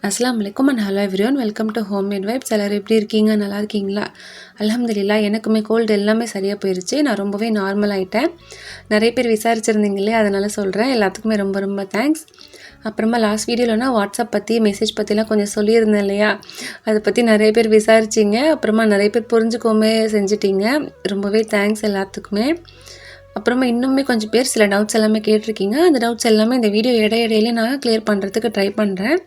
அஸ்ஸலாமு அலைக்கும் and hello everyone, welcome to homemade vibes. எல்லோரும் எப்படி இருக்கீங்க? நல்லா இருக்கீங்களா? அல்ஹம்துலில்லாஹ், எனக்குமே கோல்டு எல்லாமே சரியாக போயிடுச்சு. நான் ரொம்பவே நார்மல் ஆகிட்டேன். நிறைய பேர் விசாரிச்சிருந்தீங்களே, அதனால் சொல்கிறேன். எல்லாத்துக்குமே ரொம்ப ரொம்ப தேங்க்ஸ். அப்புறமா லாஸ்ட் வீடியோவில் நான் வாட்ஸ்அப் பற்றி மெசேஜ் பற்றிலாம் கொஞ்சம் சொல்லியிருந்தேன் இல்லையா, அதை பற்றி நிறைய பேர் விசாரிச்சிங்க. அப்புறமா நிறைய பேர் புரிஞ்சுக்கோமே செஞ்சிட்டிங்க. ரொம்பவே தேங்க்ஸ் எல்லாத்துக்குமே. அப்புறமா இன்னுமே கொஞ்சம் பேர் சில டவுட்ஸ் எல்லாமே கேட்டிருக்கீங்க. அந்த டவுட்ஸ் எல்லாமே இந்த வீடியோ இடையில நான் கிளியர் பண்ணுறதுக்கு ட்ரை பண்ணுறேன்.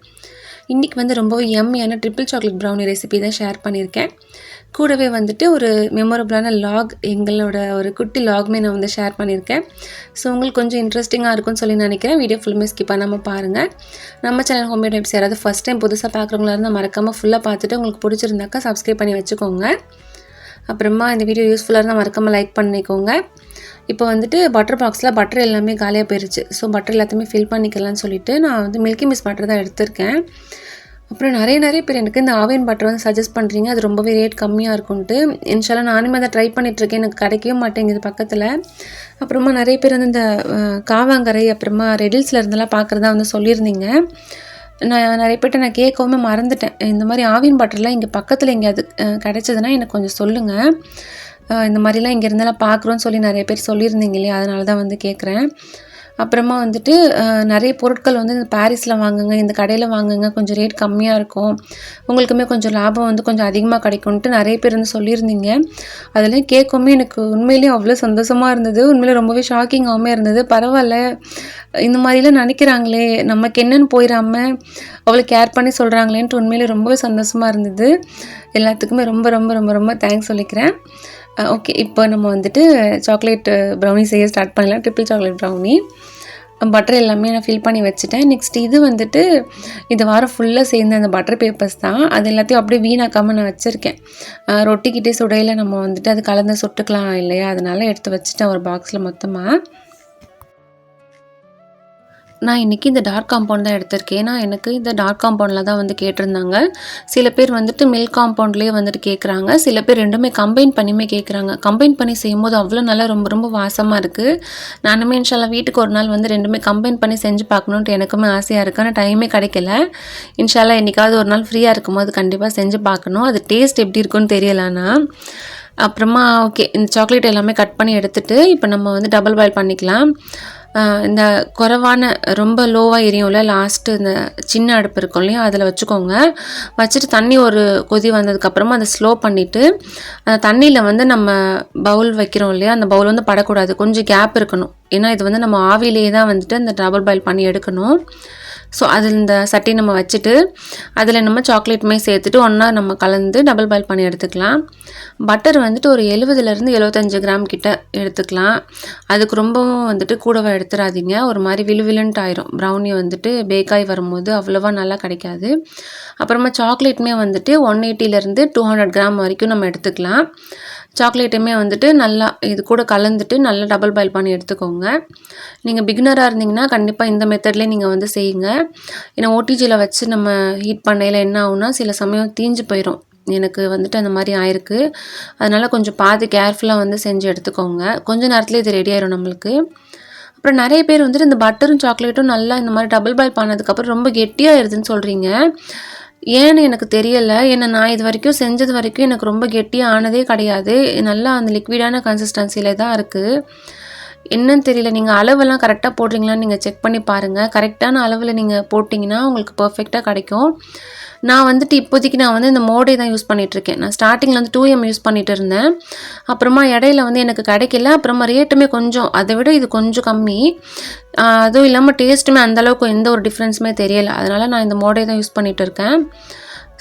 இன்றைக்கி வந்து ரொம்பவே யம்மியான ட்ரிபிள் சாக்லேட் ப்ரௌனி ரெசிபி தான் ஷேர் பண்ணியிருக்கேன். கூடவே வந்துட்டு ஒரு மெமரபிளான லாக், எங்களோட ஒரு குட்டி லாகுமே நான் வந்து ஷேர் பண்ணியிருக்கேன். ஸோ உங்களுக்கு கொஞ்சம் இன்ட்ரெஸ்டிங்காக இருக்கும்னு சொல்லி நினைக்கிறேன். வீடியோ ஃபுல்லுமே ஸ்கிப் பண்ணாமல் பாருங்கள். நம்ம சேனல் ஹோம்மேட் வைப்ஸ் யாராவது ஃபஸ்ட் டைம் புதுசாக பார்க்குறவங்களா இருந்தால் மறக்காமல் ஃபுல்லாக பார்த்துட்டு உங்களுக்கு பிடிச்சிருந்தாக்கா சப்ஸ்கிரைப் பண்ணி வச்சுக்கோங்க. அப்புறமா இந்த வீடியோ யூஸ்ஃபுல்லாக இருந்தால் மறக்காமல் லைக் பண்ணிக்கோங்க. இப்போ வந்துட்டு பட்டர் பாக்ஸில் பட்டர் எல்லாமே காலியாக போயிடுச்சு. ஸோ பட்டர் எல்லாத்தையுமே ஃபில் பண்ணிக்கலாம்னு சொல்லிவிட்டு நான் வந்து மில்கி மிஸ் பட்டர் தான் எடுத்திருக்கேன். அப்புறம் நிறைய பேர் எனக்கு இந்த ஆவின் பட்டர் வந்து சஜஸ்ட் பண்ணுறீங்க. அது ரொம்பவே ரேட் கம்மியாக இருக்கும்ன்ட்டு. இன்ஷால்லா நானுமே அதை ட்ரை பண்ணிகிட்ருக்கேன். எனக்கு கிடைக்கவே மாட்டேங்குது பக்கத்தில். அப்புறமா நிறைய பேர் வந்து இந்த காவாங்கரை அப்புறமா ரெடில்ஸில் இருந்தெல்லாம் பார்க்குறதா வந்து சொல்லியிருந்தீங்க. நான் நிறைய பேர்ட்ட நான் கேட்கவுமே மறந்துட்டேன். இந்த மாதிரி ஆவின் பட்டர்லாம் இங்கே பக்கத்தில் எங்கேயாவது கிடைச்சதுன்னா எனக்கு கொஞ்சம் சொல்லுங்கள். இந்த மாதிரிலாம் இங்கே இருந்தாலும் பார்க்குறோன்னு சொல்லி நிறைய பேர் சொல்லியிருந்தீங்க இல்லையா, அதனால தான் வந்து கேட்குறேன். அப்புறமா வந்துட்டு நிறைய பொருட்கள் வந்து இந்த பாரிஸில் வாங்குங்க, இந்த கடையில் வாங்குங்க, கொஞ்சம் ரேட் கம்மியாக இருக்கும், உங்களுக்குமே கொஞ்சம் லாபம் வந்து கொஞ்சம் அதிகமாக கிடைக்கும்ன்ட்டு நிறைய பேர் வந்து சொல்லியிருந்தீங்க. அதெல்லாம் கேட்குமே எனக்கு உண்மையிலேயே அவ்வளோ சந்தோஷமாக இருந்தது. உண்மையிலே ரொம்பவே ஷாக்கிங்காகவுமே இருந்தது. பரவாயில்ல, இந்த மாதிரிலாம் நினைக்கிறாங்களே, நமக்கு என்னென்னு போயிடாமல் அவ்வளோ கேர் பண்ணி சொல்கிறாங்களேன்ட்டு உண்மையிலே ரொம்பவே சந்தோஷமாக இருந்தது. எல்லாத்துக்குமே ரொம்ப ரொம்ப ரொம்ப ரொம்ப தேங்க்ஸ் சொல்லிக்கிறேன். ஓகே, இப்போ நம்ம வந்துட்டு சாக்லேட் ப்ரௌனி செய்ய ஸ்டார்ட் பண்ணலாம். ட்ரிபிள் சாக்லேட் ப்ரௌனி பட்டர் எல்லாமே நான் ஃபில் பண்ணி வச்சுட்டேன். நெக்ஸ்ட் இது வந்துட்டு இந்த வாரம் ஃபுல்லாக சேர்ந்த அந்த பட்டர் பேப்பர்ஸ் தான். அது எல்லாத்தையும் அப்படியே வீணாக்காமல் நான் வச்சுருக்கேன். ரொட்டிக்கிட்டே சுடையில் நம்ம வந்துட்டு அது கலந்து சுட்டுக்கலாம் இல்லையா, அதனால் எடுத்து வச்சுட்டேன் ஒரு பாக்ஸில் மொத்தமாக. நான் இன்றைக்கி இந்த டார்க் காம்பவுண்ட் தான் எடுத்திருக்கேன். ஏன்னா எனக்கு இந்த டார்க் காம்பவுண்டில் தான் வந்து கேட்டிருந்தாங்க. சில பேர் வந்துட்டு மில்க் காம்பவுண்ட்லேயே வந்துட்டு கேட்குறாங்க. சில பேர் ரெண்டுமே கம்பைன் பண்ணியுமே கேட்குறாங்க. கம்பைன் பண்ணி செய்யும்போது அவ்வளோ நல்லா ரொம்ப ரொம்ப வாசமாக இருக்குது. நானுமே இன்ஷால்லா வீட்டுக்கு ஒரு நாள் வந்து ரெண்டுமே கம்பைன் பண்ணி செஞ்சு பார்க்கணுன்ட்டு எனக்குமே ஆசையாக இருக்குது. ஆனால் டைமே கிடைக்கல. இன்ஷால்லா என்றைக்காவது ஒரு நாள் ஃப்ரீயாக இருக்கும்போது கண்டிப்பாக செஞ்சு பார்க்கணும். அது டேஸ்ட் எப்படி இருக்குன்னு தெரியலன்னா. அப்புறமா ஓகே, இந்த சாக்லேட் எல்லாமே கட் பண்ணி எடுத்துகிட்டு இப்போ நம்ம வந்து டபுள் பாயில் பண்ணிக்கலாம். இந்த குறைவான ரொம்ப லோவாக எரியும்ல, லாஸ்ட்டு இந்த சின்ன அடுப்பு இருக்கும் இல்லையா, அதில் வச்சுக்கோங்க. வச்சுட்டு தண்ணி ஒரு கொதி வந்ததுக்கப்புறமா அதை ஸ்லோ பண்ணிவிட்டு அந்த தண்ணியில் வந்து நம்ம பவுல் வைக்கிறோம் இல்லையா, அந்த பவுல் வந்து படக்கூடாது, கொஞ்சம் கேப் இருக்கணும். ஏன்னா இது வந்து நம்ம ஆவிலே தான் வந்துட்டு அந்த டபுள் பாயில் பண்ணி எடுக்கணும். ஸோ அதில் இந்த சட்டி நம்ம வச்சுட்டு அதில் நம்ம சாக்லேட்டுமே சேர்த்துட்டு ஒன்றா நம்ம கலந்து டபுள் பாயில் பண்ணி எடுத்துக்கலாம். பட்டர் வந்துட்டு ஒரு 70-75 கிராம் கிட்ட எடுத்துக்கலாம். அதுக்கு ரொம்பவும் வந்துட்டு கூடவா எடுத்துடாதீங்க. ஒரு மாதிரி விழுவிலுன்ட்டு ஆயிரும். ப்ரௌனி வந்துட்டு பேக்காய் வரும்போது அவ்வளோவா நல்லா கிடைக்காது. அப்புறமா சாக்லேட்டுமே வந்துட்டு 180 to 200 கிராம் வரைக்கும் நம்ம எடுத்துக்கலாம். சாக்லேட்டுமே வந்துட்டு நல்லா இது கூட கலந்துட்டு நல்லா டபுள் பாயில் பண்ணி எடுத்துக்கோங்க. நீங்கள் பிகினராக இருந்தீங்கன்னா கண்டிப்பாக இந்த மெத்தட்லேயே நீங்கள் வந்து செய்யுங்க. ஏன்னா ஓடிஜியில் வச்சு நம்ம ஹீட் பண்ணையில் என்ன ஆகுனா சில சமயம் தீஞ்சு போயிடும். எனக்கு வந்துட்டு அந்த மாதிரி ஆயிருக்கு. அதனால் கொஞ்சம் பார்த்து கேர்ஃபுல்லாக வந்து செஞ்சு எடுத்துக்கோங்க. கொஞ்சம் நேரத்துலேயே இது ரெடி ஆயிடும் நம்மளுக்கு. அப்புறம் நிறைய பேர் வந்துட்டு இந்த பட்டரும் சாக்லேட்டும் நல்லா இந்த மாதிரி டபுள் பாயில் பண்ணதுக்கப்புறம் ரொம்ப கெட்டியாகிடுதுன்னு சொல்கிறீங்க. ஏன்னு எனக்கு தெரியலை. ஏன்னா நான் இது வரைக்கும் செஞ்சது வரைக்கும் எனக்கு ரொம்ப கெட்டியாக ஆனதே கிடையாது. நல்லா அந்த லிக்விடான கன்சிஸ்டன்சியில் தான் இருக்குது. என்னன்னு தெரியல. நீங்கள் அளவெல்லாம் கரெக்டாக போடுறீங்களான்னு நீங்கள் செக் பண்ணி பாருங்கள். கரெக்டான அளவில் நீங்கள் போட்டிங்கன்னா உங்களுக்கு பர்ஃபெக்டாக கிடைக்கும். நான் வந்துட்டு இப்போதைக்கு நான் வந்து இந்த மோடே தான் யூஸ் பண்ணிகிட்ருக்கேன். நான் ஸ்டார்டிங்கில் வந்து 2M யூஸ் பண்ணிகிட்டு இருந்தேன். அப்புறமா இடையில வந்து எனக்கு கிடைக்கல. அப்புறமா ரேட்டுமே கொஞ்சம் அதை விட இது கொஞ்சம் கம்மி. அதுவும் இல்லாமல் டேஸ்ட்டுமே அந்தளவுக்கு எந்த ஒரு டிஃப்ரென்ஸுமே தெரியலை. அதனால் நான் இந்த மோடே தான் யூஸ் பண்ணிகிட்டு இருக்கேன்.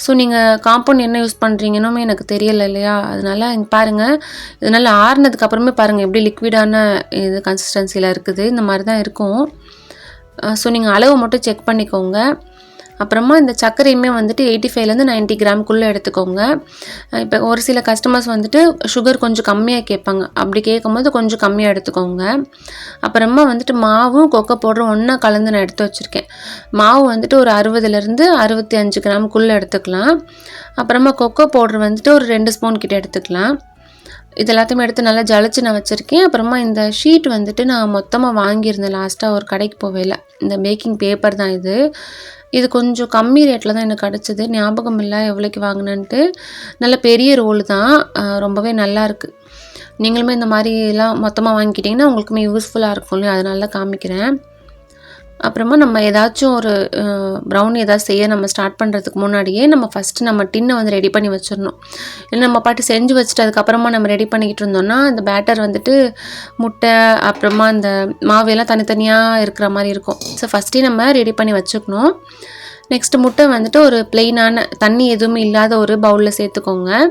ஸோ நீங்கள் காம்பவுண்ட் என்ன யூஸ் பண்ணுறீங்கன்னு எனக்கு தெரியலை இல்லையா, அதனால் இங்கே பாருங்கள். இதனால் ஆறுனதுக்கப்புறமே பாருங்கள் எப்படி லிக்விடான இது கன்சிஸ்டன்சியில் இருக்குது. இந்த மாதிரி தான் இருக்கும். ஸோ நீங்கள் அளவு மட்டும் செக் பண்ணிக்கோங்க. அப்புறமா இந்த சர்க்கரையுமே வந்துட்டு 85 to 90 கிராம்குள்ளே எடுத்துக்கோங்க. இப்போ ஒரு சில கஸ்டமர்ஸ் வந்துட்டு சுகர் கொஞ்சம் கம்மியாக கேட்பாங்க. அப்படி கேட்கும்போது கொஞ்சம் கம்மியாக எடுத்துக்கோங்க. அப்புறமா வந்துட்டு மாவும் கொக்கோ பவுடரும் ஒன்றா கலந்து நான் எடுத்து வச்சுருக்கேன். மாவு வந்துட்டு ஒரு 60 to 65 கிராம்குள்ளே எடுத்துக்கலாம். அப்புறமா கொக்கோ பவுடர் வந்துட்டு ஒரு 2 ஸ்பூன் கிட்ட எடுத்துக்கலாம். இது எல்லாத்தையுமே எடுத்து நல்லா ஜலிச்சு நான் வச்சுருக்கேன். அப்புறமா இந்த ஷீட் வந்துட்டு நான் மொத்தமாக வாங்கியிருந்தேன் லாஸ்ட்டாக ஒரு கடைக்கு போவேல. இந்த பேக்கிங் பேப்பர் தான் இது. இது கொஞ்சம் கம்மி ரேட்டில் தான் எனக்கு கிடச்சிது. ஞாபகம் இல்லை எவ்வளோக்கு வாங்கினேன்ட்டு. நல்ல பெரிய ரோல் தான். ரொம்பவே நல்லாயிருக்கு. நீங்களுமே இந்த மாதிரிலாம் மொத்தமாக வாங்கிக்கிட்டிங்கன்னா உங்களுக்குமே யூஸ்ஃபுல்லாக இருக்கும் இல்லையா, அதனால தான் காமிக்கிறேன். அப்புறமா நம்ம ஏதாச்சும் ஒரு ப்ரௌனி ஏதாவது செய்ய நம்ம ஸ்டார்ட் பண்ணுறதுக்கு முன்னாடியே நம்ம ஃபஸ்ட்டு நம்ம டின்னை வந்து ரெடி பண்ணி வச்சிடணும். இல்லை நம்ம பாட்டு செஞ்சு வச்சுட்டு அதுக்கப்புறமா நம்ம ரெடி பண்ணிக்கிட்டு இருந்தோம்னா அந்த பேட்டர் வந்துட்டு முட்டை அப்புறமா அந்த மாவையெல்லாம் தனித்தனியாக இருக்கிற மாதிரி இருக்கும். ஸோ ஃபஸ்ட்டே நம்ம ரெடி பண்ணி வச்சுக்கணும். நெக்ஸ்ட்டு முட்டை வந்துட்டு ஒரு ப்ளெயினான தண்ணி எதுவுமே இல்லாத ஒரு பவுலில் சேர்த்துக்கோங்க.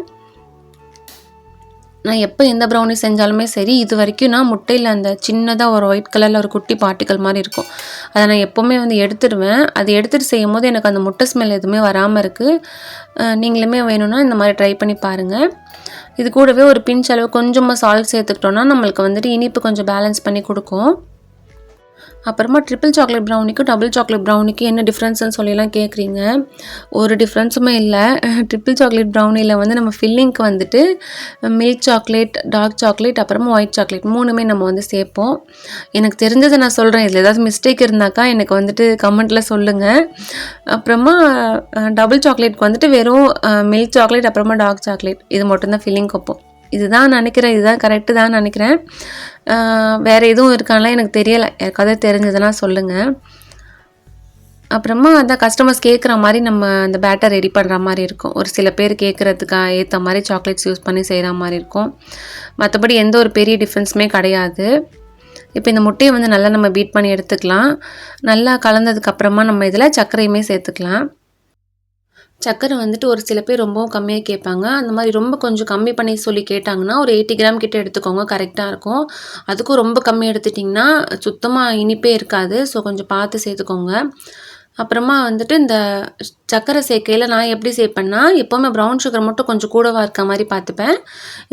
நான் எப்போ எந்த ப்ரௌனி செஞ்சாலுமே சரி, இது வரைக்கும் நான் முட்டையில் அந்த சின்னதாக ஒரு ஒயிட் கலரில் ஒரு குட்டி பார்ட்டிக்கல் மாதிரி இருக்கும், அதை நான் எப்போவுமே வந்து எடுத்துடுவேன். அது எடுத்துகிட்டு செய்யும் போது எனக்கு அந்த முட்டை ஸ்மெல் எதுவுமே வராமல் இருக்குது. நீங்களுமே வேணும்னா இந்த மாதிரி ட்ரை பண்ணி பாருங்கள். இது கூடவே ஒரு பிஞ்ச் அளவு கொஞ்சமாக சால்ட் சேர்த்துக்கிட்டோன்னா நம்மளுக்கு வந்துட்டு இனிப்பு கொஞ்சம் பேலன்ஸ் பண்ணி கொடுக்கும். அப்புறமா ட்ரிபிள் சாக்லேட் ப்ரௌனிக்கும் டபுள் சாக்லேட் ப்ரௌனிக்கும் என்ன டிஃப்ரென்ஸ்னு சொல்லிலாம் கேட்குறீங்க. ஒரு டிஃப்ரென்ஸுமே இல்லை. ட்ரிபிள் சாக்லேட் ப்ரௌனியில் வந்து நம்ம ஃபில்லிங்க்கு வந்துட்டு மில்க் சாக்லேட், டார்க் சாக்லேட், அப்புறமா ஒயிட் சாக்லேட் 3மே நம்ம வந்து சேர்ப்போம். எனக்கு தெரிஞ்சதை நான் சொல்கிறேன். இதில் ஏதாவது மிஸ்டேக் இருந்தாக்கா எனக்கு வந்துட்டு கமெண்ட்டில் சொல்லுங்கள். அப்புறமா டபுள் சாக்லேட்க்கு வந்துட்டு வெறும் மில்க் சாக்லேட் அப்புறமா டார்க் சாக்லேட் இது மட்டும்தான் ஃபில்லிங் வைப்போம். இதுதான் நினைக்கிறேன், இதுதான் கரெக்டு தான் நினைக்கிறேன். வேறு எதுவும் இருக்கான்லாம் எனக்கு தெரியலை. யாருக்காவது தெரிஞ்சதுன்னா சொல்லுங்கள். அப்புறமா அதான் கஸ்டமர்ஸ் கேட்குற மாதிரி நம்ம அந்த பேட்டர் ரெடி பண்ணுற மாதிரி இருக்கும். ஒரு சில பேர் கேட்குறதுக்கு ஏற்ற மாதிரி சாக்லேட்ஸ் யூஸ் பண்ணி செய்கிற மாதிரி இருக்கும். மற்றபடி எந்த ஒரு பெரிய டிஃப்ரென்ஸுமே கிடையாது. இப்போ இந்த முட்டையை வந்து நல்லா நம்ம பீட் பண்ணி எடுத்துக்கலாம். நல்லா கலந்ததுக்கப்புறமா நம்ம இதில் சர்க்கரையுமே சேர்த்துக்கலாம். சர்க்கரை வந்துட்டு ஒரு சில பேர் ரொம்பவும் கம்மியாக கேட்பாங்க. அந்த மாதிரி ரொம்ப கொஞ்சம் கம்மி பண்ணி சொல்லி கேட்டாங்கன்னா ஒரு 80 கிராம் கிட்ட எடுத்துக்கோங்க, கரெக்டாக இருக்கும். அதுக்கும் ரொம்ப கம்மி எடுத்துட்டிங்கன்னா சுத்தமாக இனிப்பே இருக்காது. ஸோ கொஞ்சம் பார்த்து சேர்த்துக்கோங்க. அப்புறமா வந்துட்டு இந்த சர்க்கரை சேர்க்கையில் நான் எப்படி சேர்ப்பேன்னா, எப்போவுமே ப்ரௌன் சுகர் மட்டும் கொஞ்சம் கூடவா இருக்க மாதிரி பார்த்துப்பேன்.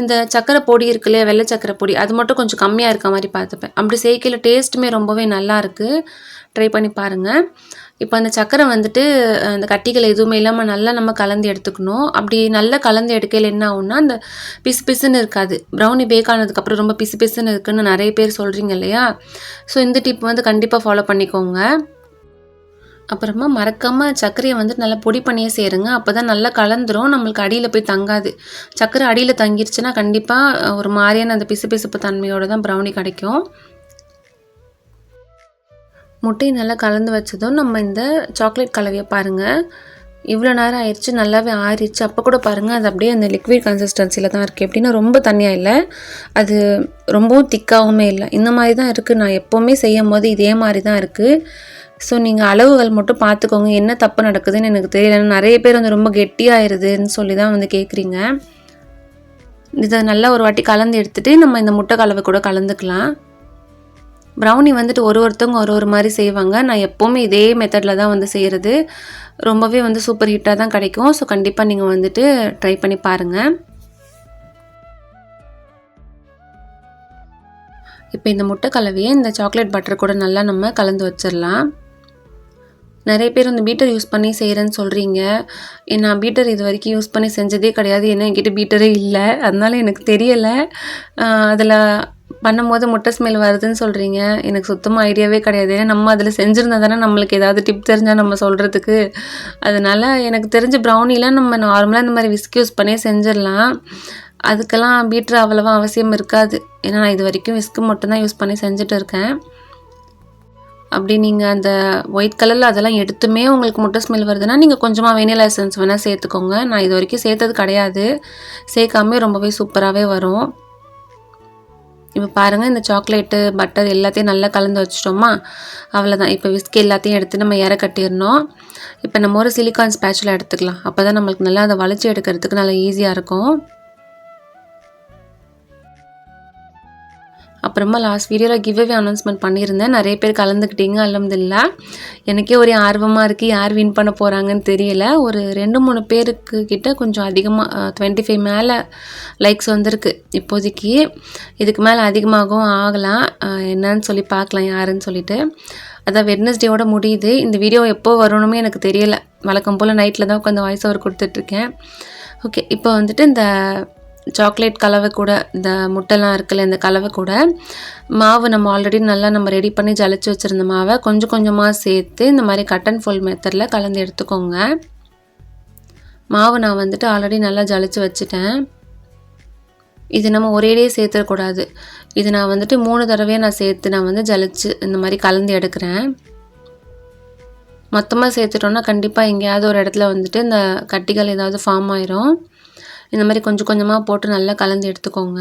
இந்த சர்க்கரை பொடி இருக்கு இல்லையா, வெள்ளை சர்க்கரை பொடி, அது மட்டும் கொஞ்சம் கம்மியாக இருக்க மாதிரி பார்த்துப்பேன். அப்படி சேர்க்கையில் டேஸ்ட்டுமே ரொம்பவே நல்லாயிருக்கு. ட்ரை பண்ணி பாருங்கள். இப்போ அந்த சர்க்கரை வந்துட்டு அந்த கட்டிகள் எதுவுமே இல்லாமல் நல்லா நம்ம கலந்து எடுத்துக்கணும். அப்படி நல்லா கலந்து எடுக்கையில் என்ன ஆகும்னா அந்த பிசு பிசுன்னு இருக்காது. ப்ரௌனி பேக் ஆனதுக்கப்புறம் ரொம்ப பிசு பிசுன்னு இருக்குன்னு நிறைய பேர் சொல்கிறீங்க இல்லையா. ஸோ இந்த டிப் வந்து கண்டிப்பாக ஃபாலோ பண்ணிக்கோங்க. அப்புறமா மறக்காமல் சர்க்கரையை வந்துட்டு நல்லா பொடி பண்ணியே சேருங்க. அப்போ தான் நல்லா கலந்துரும், நம்மளுக்கு அடியில் போய் தங்காது. சர்க்கரை அடியில் தங்கிருச்சுன்னா கண்டிப்பாக ஒரு மாதிரியான அந்த பிசு பிசுப்பு தன்மையோடு தான் ப்ரௌனி கிடைக்கும். முட்டையை நல்லா கலந்து வச்சதும் நம்ம இந்த சாக்லேட் கலவையை பாருங்கள், இவ்வளோ நேரம் ஆயிடுச்சு, நல்லாவே ஆறிடுச்சு. அப்போ கூட பாருங்கள் அது அப்படியே அந்த லிக்விட் கன்சிஸ்டன்சியில் தான் இருக்குது. எப்படின்னா ரொம்ப தண்ணியாக இல்லை, அது ரொம்பவும் திக்காகவுமே இல்லை, இந்த மாதிரி தான் இருக்குது. நான் எப்போவுமே செய்யும் போது இதே மாதிரி தான் இருக்குது. ஸோ நீங்கள் அளவுகள் மட்டும் பார்த்துக்கோங்க, என்ன தப்பு நடக்குதுன்னு எனக்கு தெரியல. நிறைய பேர் வந்து ரொம்ப கெட்டியாயிருதுன்னு சொல்லி தான் வந்து கேட்குறீங்க. இதை நல்லா ஒரு வாட்டி கலந்து எடுத்துகிட்டு நம்ம இந்த முட்டை கலவை கூட கலந்துக்கலாம். ப்ரௌனி வந்துட்டு ஒருத்தவங்க ஒரு மாதிரி செய்வாங்க. நான் எப்போவுமே இதே மெத்தடில் தான் வந்து செய்கிறது. ரொம்பவே வந்து சூப்பர் ஹிட்டாக தான் கிடைக்கும். ஸோ கண்டிப்பாக நீங்கள் வந்துட்டு ட்ரை பண்ணி பாருங்கள். இப்போ இந்த முட்டை கலவையை இந்த சாக்லேட் பட்டர் கூட நல்லா நம்ம கலந்து வச்சிடலாம். நிறைய பேர் வந்து பீட்டர் யூஸ் பண்ணி செய்கிறேன்னு சொல்கிறீங்க. நான் பீட்டர் இது வரைக்கும் யூஸ் பண்ணி செஞ்சதே கிடையாது. ஏன்னா என்கிட்ட பீட்டரே இல்லை, அதனால எனக்கு தெரியலை. அதில் பண்ணும்போது முட்டை ஸ்மெல் வருதுன்னு சொல்கிறீங்க. எனக்கு சுத்தமாக ஐடியாவே கிடையாது. ஏன்னா நம்ம அதில் செஞ்சுருந்தா தானே நம்மளுக்கு ஏதாவது டிப் தெரிஞ்சால் நம்ம சொல்கிறதுக்கு. அதனால் எனக்கு தெரிஞ்ச ப்ரௌனிலாம் நம்ம நார்மலாக இந்த மாதிரி விஸ்க் யூஸ் பண்ணி செஞ்சிடலாம். அதுக்கெல்லாம் பீட்டர் அவ்வளோவா அவசியம் இருக்காது. ஏன்னா நான் இது வரைக்கும் விஸ்க்கு மட்டும்தான் யூஸ் பண்ணி செஞ்சுட்டு இருக்கேன். அப்படி நீங்கள் அந்த ஒயிட் கலரில் அதெல்லாம் எடுத்துமே உங்களுக்கு முட்டை ஸ்மெல் வருதுன்னா நீங்கள் கொஞ்சமாக வெனிலா எசன்ஸ் வேணால் சேர்த்துக்கோங்க. நான் இது வரைக்கும் சேர்த்தது கிடையாது. சேர்க்காமே ரொம்பவே சூப்பராகவே வரும். இப்போ பாருங்கள், இந்த சாக்லேட்டு பட்டர் எல்லாத்தையும் நல்லா கலந்து வச்சிட்டோமா, அவ்வளோதான். இப்போ விஸ்க் எல்லாத்தையும் எடுத்து நம்ம இற கட்டிடணும். இப்போ நம்ம ஒரு சிலிக்கான் ஸ்பேச்சுலா எடுத்துக்கலாம். அப்போ தான் நம்மளுக்கு நல்லா அதை வளைச்சி எடுக்கிறதுக்கு நல்லா ஈஸியாக இருக்கும். அப்புறமா லாஸ்ட் வீடியோவில் கிவ்அவே அனௌன்ஸ்மெண்ட் பண்ணியிருந்தேன். நிறைய பேர் கலந்துக்கிட்டீங்க, அல்ஹம்துலில்லாஹ். எனக்கே ஒரே ஆர்வமாக இருக்குது, யார் வின் பண்ண போகிறாங்கன்னு தெரியல. ஒரு 2-3 பேருக்கு கிட்ட கொஞ்சம் அதிகமாக 25 மேலே லைக்ஸ் வந்திருக்கு இப்போதைக்கு. இதுக்கு மேலே அதிகமாகவும் ஆகலாம். என்னன்னு சொல்லி பார்க்கலாம் யாருன்னு சொல்லிட்டு. அதான் வெட்னஸ்டேவோட முடியுது. இந்த வீடியோ எப்போ வரணுமே எனக்கு தெரியலை. வழக்கம் போல் நைட்டில் தான் உட்காந்து வாய்ஸ் ஓவர் கொடுத்துட்ருக்கேன். ஓகே, இப்போ வந்துட்டு இந்த சாக்லேட் கலவை கூட இந்த முட்டைலாம் இருக்குல்ல இந்த கலவை கூட மாவு நம்ம ஆல்ரெடி நல்லா நம்ம ரெடி பண்ணி ஜலிச்சு வச்சுருந்த மாவை கொஞ்சம் கொஞ்சமாக சேர்த்து இந்த மாதிரி கட் அண்ட் ஃபோல்ட் மெத்தடில் கலந்து எடுத்துக்கோங்க. மாவு நான் வந்துட்டு ஆல்ரெடி நல்லா ஜலிச்சு வச்சுட்டேன். இது நம்ம ஒரேடியே சேர்த்துடக்கூடாது. இது நான் வந்துட்டு 3 தடவையாக நான் சேர்த்து நான் வந்து ஜலிச்சு இந்த மாதிரி கலந்து எடுக்கிறேன். மொத்தமாக சேர்த்துட்டோன்னா கண்டிப்பாக எங்கேயாவது ஒரு இடத்துல வந்துட்டு இந்த கட்டிகள் ஏதாவது ஃபார்ம் ஆயிரும். இந்த மாதிரி கொஞ்சம் கொஞ்சமாக போட்டு நல்லா கலந்து எடுத்துக்கோங்க.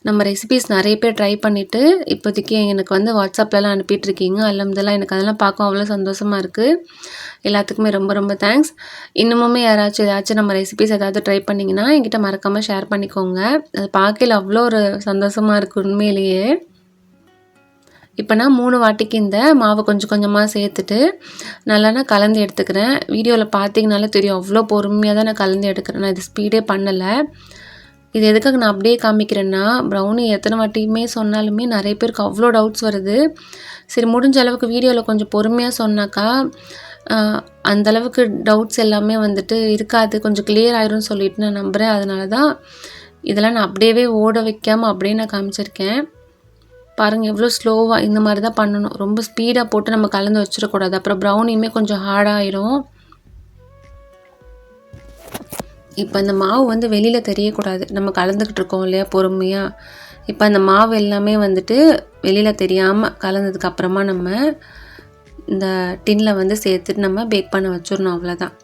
நம்ம ரெசிபீஸ் நிறைய பேர் ட்ரை பண்ணிவிட்டு இப்போதைக்கு எனக்கு வந்து வாட்ஸ்அப்லலாம் அனுப்பிட்டுருக்கீங்க. அல்ஹம்துலில்லாஹ் எனக்கு அதெல்லாம் பார்க்க அவ்வளோ சந்தோஷமாக இருக்குது. எல்லாத்துக்குமே ரொம்ப ரொம்ப தேங்க்ஸ். இன்னுமுமே யாராச்சும் ஏதாச்சும் நம்ம ரெசிபீஸ் ஏதாவது ட்ரை பண்ணிங்கன்னா என்கிட்ட மறக்காமல் ஷேர் பண்ணிக்கோங்க. அது பார்க்கையில அவ்வளோ ஒரு சந்தோஷமாக இருக்குது உண்மையிலேயே. இப்போ நான் 3 வாட்டிக்கு இந்த மாவு கொஞ்சம் கொஞ்சமாக சேர்த்துட்டு நல்லா நான் கலந்து எடுத்துக்கிறேன். வீடியோவில் பார்த்தீங்கனாலே தெரியும் அவ்வளோ பொறுமையாக தான் நான் கலந்து எடுக்கிறேன். நான் இது ஸ்பீடே பண்ணலை. இது எதுக்காக நான் அப்படியே காமிக்கிறேன்னா ப்ரௌனி எத்தனை வாட்டியுமே சொன்னாலுமே நிறைய பேருக்கு அவ்வளோ டவுட்ஸ் வருது. சரி முடிஞ்ச அளவுக்கு வீடியோவில் கொஞ்சம் பொறுமையாக சொன்னாக்கா அந்தளவுக்கு டவுட்ஸ் எல்லாமே வந்துட்டு இருக்காது, கொஞ்சம் கிளியர் ஆயிரும்னு சொல்லிட்டு நான் நம்புகிறேன். அதனால தான் இதெல்லாம் நான் அப்படியே ஓட வைக்காமல் அப்படியே நான் காமிச்சிருக்கேன். பாருங்கள் எவ்வளோ ஸ்லோவாக இந்த மாதிரி தான் பண்ணணும். ரொம்ப ஸ்பீடாக போட்டு நம்ம கலந்து வச்சிடக்கூடாது. அப்புறம் ப்ரௌனியுமே கொஞ்சம் ஹார்டாயிரும். இப்போ அந்த மாவு வந்து வெளியில் தெரியக்கூடாது. நம்ம கலந்துக்கிட்டு இருக்கோம் இல்லையா பொறுமையாக. இப்போ அந்த மாவு எல்லாமே வந்துட்டு வெளியில் தெரியாமல் கலந்ததுக்கப்புறமா நம்ம இந்த டின்னில் வந்து சேர்த்துட்டு நம்ம பேக் பண்ண வச்சிடணும். அவ்வளோதான்.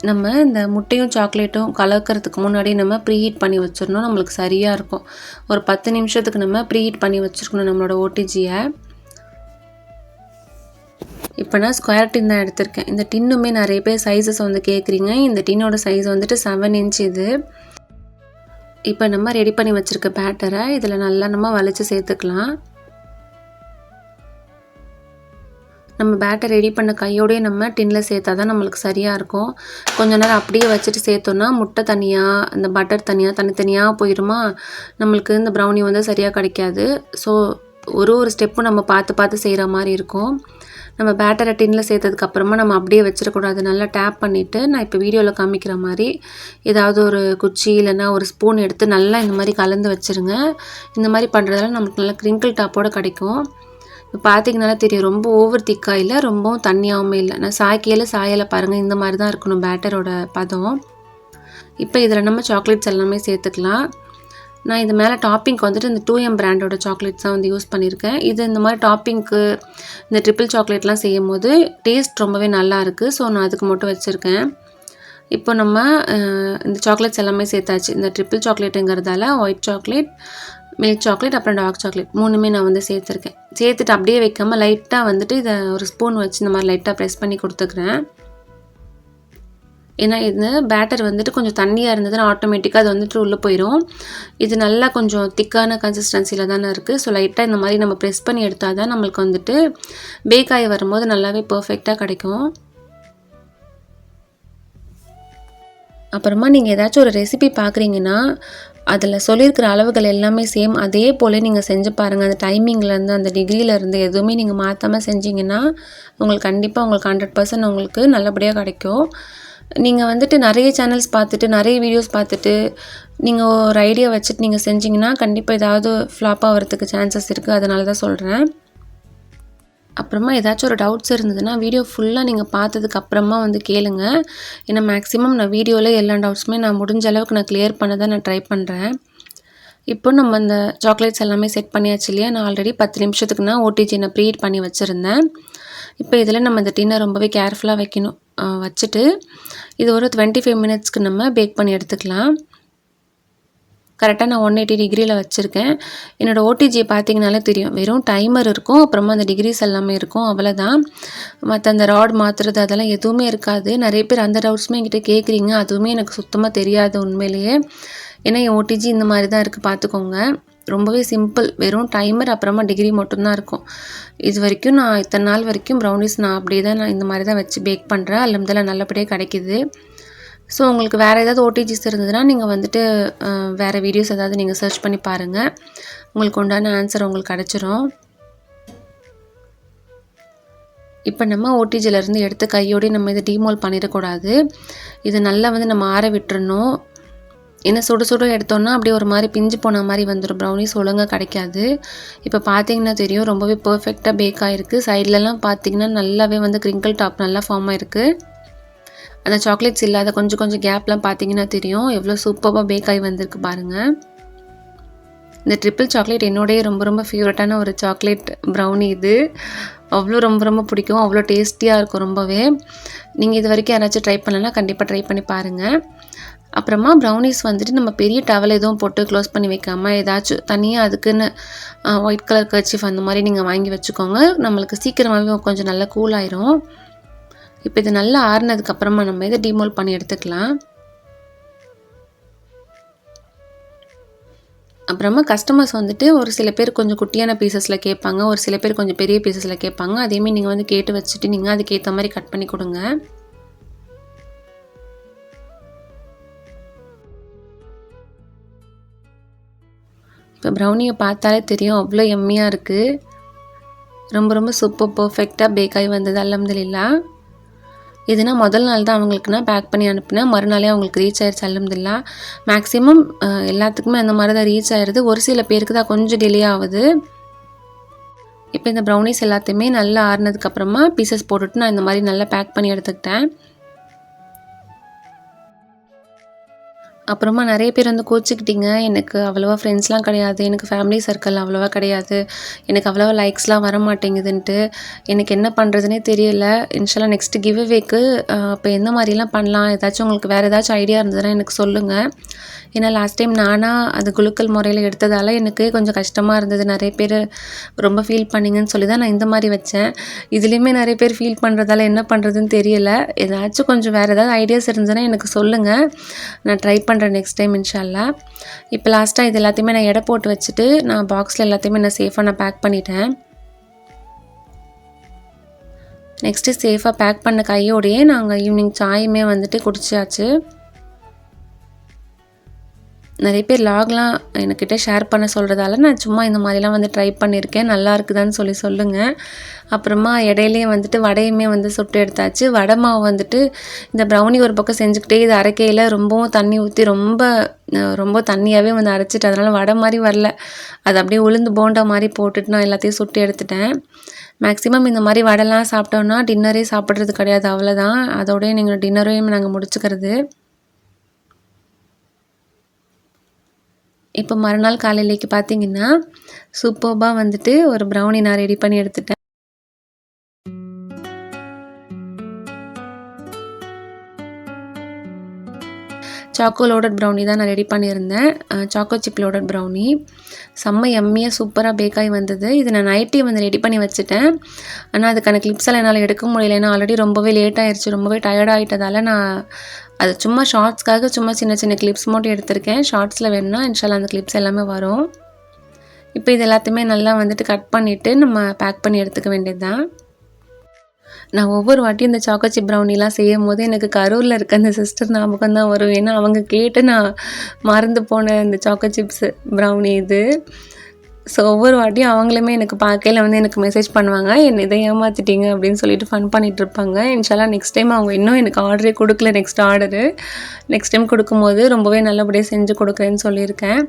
நம்ம இந்த முட்டையும் சாக்லேட்டும் கலக்கிறதுக்கு முன்னாடி நம்ம ப்ரீஹீட் பண்ணி வச்சிடணும். நம்மளுக்கு சரியாக இருக்கும். ஒரு 10 நிமிஷத்துக்கு நம்ம ப்ரீஹீட் பண்ணி வச்சுருக்கணும் நம்மளோட ஓடிஜியை. இப்போ நான் ஸ்கொயர் டின் தான் எடுத்திருக்கேன். இந்த டின்னுமே நிறைய பேர் சைஸஸ் வந்து கேட்குறீங்க. இந்த டின்னோட சைஸ் வந்துட்டு 7 இன்ச் இது. இப்போ நம்ம ரெடி பண்ணி வச்சுருக்க பேட்டரை இதில் நல்லா நம்ம வலிச்சு சேர்த்துக்கலாம். நம்ம பேட்டர் ரெடி பண்ண கையோடய நம்ம டின்னில் சேர்த்தா தான் நம்மளுக்கு சரியாக இருக்கும். கொஞ்ச நேரம் அப்படியே வச்சுட்டு சேர்த்தோன்னா முட்டை தனியாக இந்த பட்டர் தனியாக தனித்தனியாக போயிடுமா, நம்மளுக்கு இந்த ப்ரௌனி வந்து சரியாக கிடைக்காது. ஸோ ஒரு ஸ்டெப்பும் நம்ம பார்த்து பார்த்து செய்கிற மாதிரி இருக்கும். நம்ம பேட்டரை டின்னில் சேர்த்ததுக்கப்புறமா நம்ம அப்படியே வச்சிடக்கூடாது. நல்லா டேப் பண்ணிவிட்டு நான் இப்போ வீடியோவில் காமிக்கிற மாதிரி ஏதாவது ஒரு குச்சி இல்லைன்னா ஒரு ஸ்பூன் எடுத்து நல்லா இந்த மாதிரி கலந்து வச்சுருங்க. இந்த மாதிரி பண்ணுறதால நமக்கு நல்லா க்ரிங்கிள் டாப்போடு கிடைக்கும். இப்போ பார்த்தீங்கனால தெரியும் ரொம்ப ஓவர் திக்காக இல்லை, ரொம்பவும் தண்ணியாகவும் இல்லை. நான் சாயலை பாருங்கள், இந்த மாதிரி தான் இருக்கணும் பேட்டரோட பதம். இப்போ இதில் நம்ம சாக்லேட்ஸ் எல்லாமே சேர்த்துக்கலாம். நான் இது மேலே டாப்பிங்க்கு வந்துட்டு இந்த 2M பிராண்டோட சாக்லேட்ஸ் தான் வந்து யூஸ் பண்ணியிருக்கேன். இது இந்த மாதிரி டாப்பிங்க்கு இந்த ட்ரிப்பிள் சாக்லேட்லாம் செய்யும் போது டேஸ்ட் ரொம்பவே நல்லா இருக்குது. ஸோ நான் அதுக்கு மட்டும் வச்சுருக்கேன். இப்போ நம்ம இந்த சாக்லேட்ஸ் எல்லாமே சேர்த்தாச்சு. இந்த ட்ரிப்பிள் சாக்லேட்டுங்கிறதால ஒயிட் சாக்லேட், மில்க் சாக்லேட் அப்புறம் டார்க் சாக்லேட் 3மே நான் வந்து சேர்த்துருக்கேன். சேர்த்துட்டு அப்படியே வைக்காமல் லைட்டாக வந்துட்டு இதை ஒரு ஸ்பூன் வச்சு இந்த மாதிரி லைட்டாக ப்ரெஸ் பண்ணி கொடுத்துக்கிறேன். ஏன்னா இது பேட்டர் வந்துட்டு கொஞ்சம் தண்ணியாக இருந்ததுன்னா ஆட்டோமேட்டிக்காக அது வந்துட்டு உள்ளே போயிடும். இது நல்லா கொஞ்சம் திக்கான கன்சிஸ்டன்சியில் தானே இருக்குது. ஸோ லைட்டாக இந்த மாதிரி நம்ம ப்ரெஸ் பண்ணி எடுத்தால் தான் நம்மளுக்கு வந்துட்டு பேக் ஆகி வரும்போது நல்லாவே பர்ஃபெக்டாக கிடைக்கும். அப்புறமா நீங்கள் ஏதாச்சும் ஒரு ரெசிபி பார்க்குறீங்கன்னா அதில் சொல்லியிருக்கிற அளவுகள் எல்லாமே சேம் அதே போல் நீங்கள் செஞ்சு பாருங்கள். அந்த டைமிங்லேருந்து அந்த டிகிரியிலேருந்து எதுவுமே நீங்கள் மாற்றாமல் செஞ்சிங்கன்னா உங்களுக்கு கண்டிப்பாக உங்களுக்கு 100% உங்களுக்கு நல்லபடியாக கிடைக்கும். நீங்கள் வந்துட்டு நிறைய சேனல்ஸ் பார்த்துட்டு நிறைய வீடியோஸ் பார்த்துட்டு நீங்கள் ஒரு ஐடியா வச்சுட்டு நீங்கள் செஞ்சிங்கன்னா கண்டிப்பாக ஏதாவது ஃப்ளாப் ஆகிறதுக்கு சான்சஸ் இருக்குது. அதனால தான் சொல்கிறேன். அப்புறமா ஏதாச்சும் ஒரு டவுட்ஸ் இருந்ததுன்னா வீடியோ ஃபுல்லாக நீங்கள் பார்த்ததுக்கப்புறமா வந்து கேளுங்க. ஏன்னா மேக்ஸிமம் நான் வீடியோவில் எல்லா டவுட்ஸுமே நான் முடிஞ்ச அளவுக்கு நான் கிளியர் பண்ண தான் நான் ட்ரை பண்ணுறேன். இப்போ நம்ம இந்த சாக்லேட்ஸ் எல்லாமே செட் பண்ணியாச்சு இல்லையா. நான் ஆல்ரெடி 10 நிமிஷத்துக்கு நான் ஓடிஜி நான் ப்ரீஹீட் பண்ணி வச்சுருந்தேன். இப்போ இதில் நம்ம இந்த டின்னை ரொம்பவே கேர்ஃபுல்லாக வைக்கணும். வச்சுட்டு இது ஒரு 25 மினிட்ஸ்க்கு நம்ம பேக் பண்ணி எடுத்துக்கலாம். கரெக்டாக நான் 180 டிகிரியில் வச்சுருக்கேன். என்னோடய ஓடிஜியை பார்த்தீங்கனாலே தெரியும், வெறும் டைமர் இருக்கும், அப்புறமா அந்த டிகிரிஸ் எல்லாமே இருக்கும், அவ்வளோதான். மற்ற அந்த ராட் மாற்றுறது அதெல்லாம் எதுவுமே இருக்காது. நிறைய பேர் அந்த டவுட்ஸுமே என்கிட்ட கேட்குறீங்க. அதுவுமே எனக்கு சுத்தமாக தெரியாது உண்மையிலேயே. ஏன்னா என் ஓடிஜி இந்த மாதிரி தான் இருக்குது பார்த்துக்கோங்க. ரொம்பவே சிம்பிள், வெறும் டைமர் அப்புறமா டிகிரி மட்டும்தான் இருக்கும். இது வரைக்கும் நான் இத்தனை நாள் வரைக்கும் ப்ரௌனிஸ் நான் அப்படியே தான் நான் இந்த மாதிரி தான் வச்சு பேக் பண்ணுறேன். அல்ஹம்துலில்லாஹ் நல்லபடியாக கிடைக்கிது. ஸோ உங்களுக்கு வேறு ஏதாவது ஓடிஜிஸ் இருந்ததுன்னா நீங்கள் வந்துட்டு வேறு வீடியோஸ் ஏதாவது நீங்கள் சர்ச் பண்ணி பாருங்கள். உங்களுக்கு உண்டான ஆன்சர் உங்களுக்கு கிடச்சிரும். இப்போ நம்ம ஓடிஜிலேருந்து எடுத்து கையோடய நம்ம இதை டீமோல் பண்ணிடக்கூடாது. இது நல்லா வந்து நம்ம ஆற விட்டுறணும். ஏன்னா சுட சுட எடுத்தோன்னா அப்படியே ஒரு மாதிரி பிஞ்சு போன மாதிரி வந்துடும், ப்ரௌனிஸ் ஒழுங்காக கிடைக்காது. இப்போ பார்த்தீங்கன்னா தெரியும் ரொம்பவே பர்ஃபெக்டாக பேக் ஆகிருக்கு. சைட்லலாம் பார்த்தீங்கன்னா நல்லாவே வந்து கிரிங்கிள் டாப் நல்லா ஃபார்ம் ஆகிருக்கு. அந்த சாக்லேட்ஸ் இல்லாத கொஞ்சம் கொஞ்சம் கேப்லாம் பார்த்தீங்கன்னா தெரியும் எவ்வளோ சூப்பராக பேக் ஆகி வந்திருக்கு பாருங்கள். இந்த ட்ரிப்பிள் சாக்லேட் என்னோடய ரொம்ப ரொம்ப ஃபேவரட்டான ஒரு சாக்லேட் ப்ரௌனி இது. அவ்வளோ ரொம்ப ரொம்ப பிடிக்கும், அவ்வளோ டேஸ்டியாக இருக்கும் ரொம்பவே. நீங்கள் இது வரைக்கும் யாராச்சும் ட்ரை பண்ணலன்னா கண்டிப்பாக ட்ரை பண்ணி பாருங்கள். அப்புறமா ப்ரௌனிஸ் வந்துட்டு நம்ம பெரிய டவல் எதுவும் போட்டு க்ளோஸ் பண்ணி வைக்காமல் ஏதாச்சும் தனியாக அதுக்குன்னு ஒயிட் கலர் கர்ச்சீஃப் அந்த மாதிரி நீங்கள் வாங்கி வச்சுக்கோங்க. நம்மளுக்கு சீக்கிரமாகவே கொஞ்சம் நல்லா கூல் ஆயிரும். இப்போ இது நல்லா ஆறுனதுக்கப்புறமா நம்ம இதை டீமோல் பண்ணி எடுத்துக்கலாம். அப்புறமா கஸ்டமர்ஸ் வந்துட்டு ஒரு சில பேர் கொஞ்சம் குட்டியான பீசஸில் கேட்பாங்க, ஒரு சில பேர் கொஞ்சம் பெரிய பீசஸில் கேட்பாங்க. அதேமாதிரி நீங்கள் வந்து கேட்டு வச்சுட்டு நீங்கள் அதுக்கேற்ற மாதிரி கட் பண்ணி கொடுங்க. இப்போ ப்ரௌனியை பார்த்தாலே தெரியும் அவ்வளோ எம்மியாக இருக்குது. ரொம்ப ரொம்ப சூப்பர் பர்ஃபெக்டாக பேக் ஆகி வந்தது அல்ஹம்துலில்லாஹ். இதுனா முதல் நாள் தான் அவங்களுக்கு நான் பேக் பண்ணி அனுப்பினேன், மறுநாளே அவங்களுக்கு ரீச் ஆயிடுச்சு அல்ஹம்துலில்லாஹ். மேக்ஸிமம் எல்லாத்துக்குமே அந்த மாதிரி தான் ரீச் ஆயிடுது, ஒரு சில பேருக்கு தான் கொஞ்சம் டிலே ஆகுது. இப்போ இந்த ப்ரௌனிஸ் எல்லாத்தையுமே நல்லா ஆறுனதுக்கப்புறமா பீசஸ் போட்டுட்டு நான் இந்த மாதிரி நல்லா பேக் பண்ணி எடுத்துக்கிட்டேன். அப்புறமா நிறைய பேர் வந்து கோச்சிக்கிட்டீங்க, எனக்கு அவ்வளோவா ஃப்ரெண்ட்ஸ்லாம் கிடையாது, எனக்கு ஃபேமிலி சர்க்கிள் அவ்வளோவா கிடையாது, எனக்கு அவ்வளோவா லைக்ஸ்லாம் வர மாட்டேங்குதுன்ட்டு எனக்கு என்ன பண்ணுறதுனே தெரியல. இன்ஷால்லா நெக்ஸ்ட்டு கிவ் அவேக்கு இப்போ எந்த மாதிரிலாம் பண்ணலாம், ஏதாச்சும் உங்களுக்கு வேறு ஏதாச்சும் ஐடியா இருந்ததுன்னா எனக்கு சொல்லுங்கள். ஏன்னா லாஸ்ட் டைம் நானாக அது குலுக்கல் முறையில் எடுத்ததால் எனக்கு கொஞ்சம் கஷ்டமாக இருந்தது. நிறைய பேர் ரொம்ப ஃபீல் பண்ணிங்கன்னு சொல்லி தான் நான் இந்த மாதிரி வச்சேன். இதுலேயுமே நிறைய பேர் ஃபீல் பண்ணுறதால என்ன பண்ணுறதுன்னு தெரியல. ஏதாச்சும் கொஞ்சம் வேறு ஏதாவது ஐடியாஸ் இருந்ததுன்னா எனக்கு சொல்லுங்கள், நான் ட்ரை பண்ணுறேன் நெக்ஸ்ட் டைம் இன்ஷா அல்லாஹ். இப்போ லாஸ்ட்டாக இது எல்லாத்தையுமே நான் எடை போட்டு வச்சுட்டு நான் பாக்ஸில் எல்லாத்தையுமே நான் சேஃபாக நான் பேக் பண்ணிட்டேன். நெக்ஸ்ட்டு சேஃபாக பேக் பண்ண கையோடையே நாங்கள் ஈவினிங் சாயுமே வந்துட்டு குடிச்சாச்சு. நிறைய பேர் லாக்லாம் என்கிட்ட ஷேர் பண்ண சொல்கிறதால நான் சும்மா இந்த மாதிரிலாம் வந்து ட்ரை பண்ணியிருக்கேன், நல்லா இருக்குதான்னு சொல்லி சொல்லுங்கள். அப்புறமா இடையிலேயே வந்துட்டு வடையுமே வந்து சுட்டு எடுத்தாச்சு. வடை மாவு வந்துட்டு இந்த ப்ரௌனி ஒரு பக்கம் செஞ்சுக்கிட்டே இது அரைக்கையில் ரொம்பவும் தண்ணி ஊற்றி ரொம்ப தண்ணியாகவே வந்து அரைச்சிட்டு அதனால் வடை மாதிரி வரல. அது அப்படியே உளுந்து போண்டா மாதிரி போட்டுட்டு நான் எல்லாத்தையும் சுட்டு எடுத்துட்டேன். மேக்ஸிமம் இந்த மாதிரி வடைலாம் சாப்பிட்டோன்னா டின்னரே சாப்பிட்றது கிடையாது, அவ்வளோதான். அதோடய நீங்கள் டின்னரையும் நாங்கள் முடிச்சுக்கிறது. இப்போ மறுநாள் காலையிலேக்கு பார்த்தீங்கன்னா சூப்பர்பாக வந்துட்டு ஒரு ப்ரௌனி நான் ரெடி பண்ணி எடுத்துட்டேன். சாக்கோ லோடட் ப்ரௌனி தான் நான் ரெடி பண்ணியிருந்தேன், சாக்கோ சிப் லோடட் ப்ரௌனி. செம்ம எம்மியாக சூப்பராக பேக் ஆகி வந்தது. இது நான் நைட்டே வந்து ரெடி பண்ணி வச்சுட்டேன், ஆனால் அதுக்கான கிளிப்ஸ் எல்லாம் என்னால் எடுக்க முடியல. ஏன்னா ஆல்ரெடி ரொம்பவே லேட் ஆயிடுச்சு, ரொம்பவே டயர்டாகிட்டதால் நான் அது சும்மா ஷார்ட்ஸ்க்காக சும்மா சின்ன சின்ன கிளிப்ஸ் மட்டும் எடுத்திருக்கேன். ஷார்ட்ஸில் வேணும்னா இன்ஷால்லா அந்த கிளிப்ஸ் எல்லாமே வரும். இப்போ இது எல்லாத்தையுமே நல்லா வந்துட்டு கட் பண்ணிவிட்டு நம்ம பேக் பண்ணி எடுத்துக்க வேண்டியது தான். நான் ஒவ்வொரு வாட்டியும் இந்த சாக்கோ சிப் ப்ரௌனிலாம் செய்யும் போது எனக்கு கரூரில் இருக்க அந்த சிஸ்டர் ஞாபகம் தான் வரும். ஏன்னா அவங்க கேட்டு நான் மறந்து போன இந்த சாக்கோ சிப்ஸ் ப்ரௌனி இது. ஸோ ஒவ்வொரு வாட்டியும் அவங்களுமே எனக்கு பார்க்கையில் வந்து எனக்கு மெசேஜ் பண்ணுவாங்க, என்ன இதை ஏமாற்றிட்டீங்க அப்படின்னு சொல்லிட்டு ஃபன் பண்ணிகிட்ருப்பாங்க. இன்ஷால்லா நெக்ஸ்ட் டைம் அவங்க இன்னும் எனக்கு ஆர்டரே கொடுக்கல, நெக்ஸ்ட் டைம் கொடுக்கும்போது ரொம்பவே நல்லபடியாக செஞ்சு கொடுக்குறேன்னு சொல்லியிருக்கேன்.